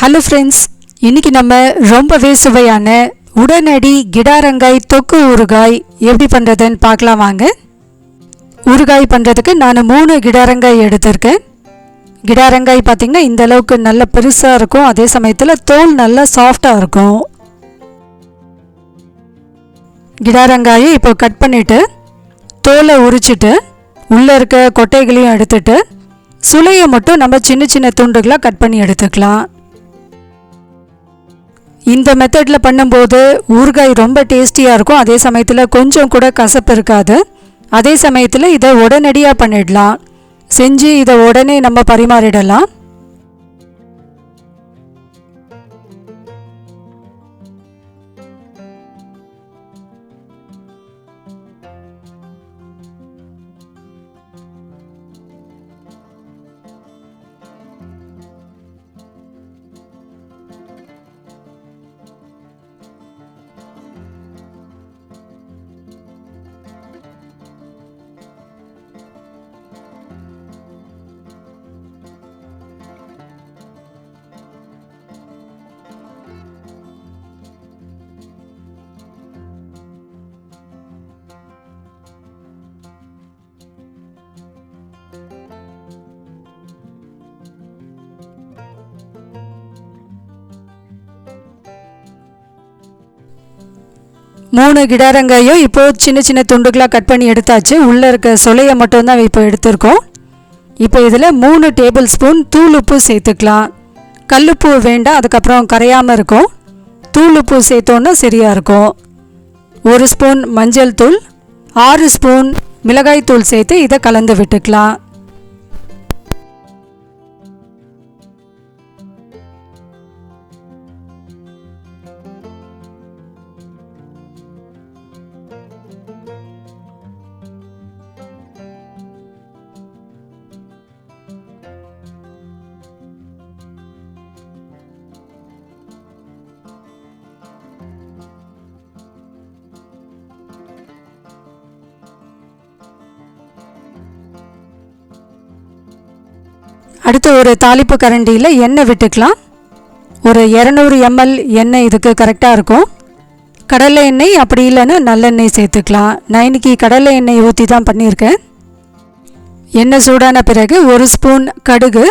Hello friends, இன்றைக்கி நம்ம ரொம்பவே சுவையான உடனடி கிடாரங்காய் தொக்கு ஊறுகாய் எப்படி பண்ணுறதுன்னு பார்க்கலாம் வாங்க. ஊறுகாய் பண்ணுறதுக்கு நான் 3 கிடாரங்காய் எடுத்திருக்கேன். கிடாரங்காய் பார்த்திங்கன்னா இந்த அளவுக்கு நல்ல பெருசாக இருக்கும், அதே சமயத்தில் தோல் நல்லா சாஃப்டாக இருக்கும். கிடாரங்காயை இப்போ கட் பண்ணிவிட்டு தோலை உரிச்சிட்டு உள்ளே இருக்க கொட்டைகளையும் எடுத்துட்டு சுளையை மட்டும் நம்ம சின்ன சின்ன துண்டுகளாக கட் பண்ணி எடுத்துக்கலாம். இந்த மெத்தடில் பண்ணும்போது ஊறுகாய் ரொம்ப டேஸ்டியாக இருக்கும், அதே சமயத்தில் கொஞ்சம் கூட கசப்பு இருக்காது. அதே சமயத்தில் இதை உடனடியாக பண்ணிடலாம், செஞ்சு இதை உடனே நம்ம பரிமாறிடலாம். மூணு கிடாரங்காயும் இப்போ சின்ன சின்ன துண்டுகளாக கட் பண்ணி எடுத்தாச்சு. உள்ளே இருக்க சொலையை மட்டும்தான் இப்போ எடுத்திருக்கோம். இப்போ இதில் 3 டேபிள் ஸ்பூன் தூள் உப்பு சேர்த்துக்கலாம். கல்லுப்பு வேண்டாம், அதுக்கப்புறம் கரையாமல் இருக்கும். தூள் உப்பு சேர்த்தோன்னா சரியாக இருக்கும். 1 ஸ்பூன் மஞ்சள் தூள், 6 ஸ்பூன் மிளகாய் தூள் சேர்த்து இதை கலந்து விட்டுக்கலாம். அடுத்து ஒரு தாளிப்பு கரண்டியில் எண்ணெய் விட்டுக்கலாம். ஒரு 200 ml எண்ணெய் இதுக்கு கரெக்டாக இருக்கும். கடலை எண்ணெய் அப்படி இல்லைன்னா நல்லெண்ணெய் சேர்த்துக்கலாம். நான் இன்றைக்கி கடலை எண்ணெய் ஊற்றி தான் பண்ணியிருக்கேன். எண்ணெய் சூடான பிறகு 1 ஸ்பூன் கடுகு,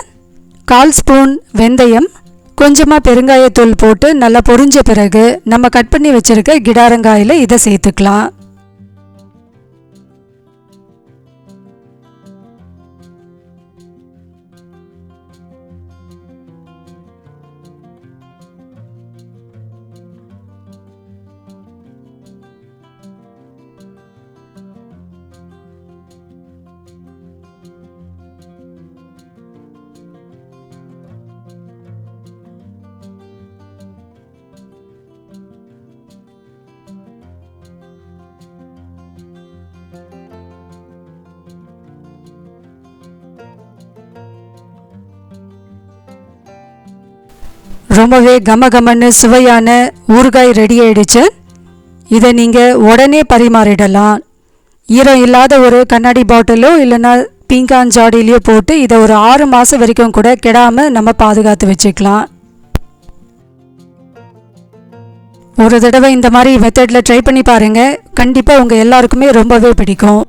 1/4 ஸ்பூன் வெந்தயம், கொஞ்சமாக பெருங்காயத்தூள் போட்டு நல்லா பொரிஞ்ச பிறகு நம்ம கட் பண்ணி வச்சுருக்க கிடாரங்காயில் இதை சேர்த்துக்கலாம். ரொம்பவே கமகமன்னு சுவையான ஊறுகாய் ரெடி ஆயிடுச்சு. இதை நீங்கள் உடனே பரிமாறிடலாம். ஈரம் இல்லாத ஒரு கண்ணாடி பாட்டிலோ இல்லைன்னா பீங்கான் ஜாடிலையோ போட்டு இதை ஒரு 6 மாதம் வரைக்கும் கூட கெடாமல் நம்ம பாதுகாத்து வச்சுக்கலாம். ஒரு தடவை இந்த மாதிரி மெத்தடில் ட்ரை பண்ணி பாருங்கள், கண்டிப்பாக உங்கள் எல்லாருக்குமே ரொம்பவே பிடிக்கும்.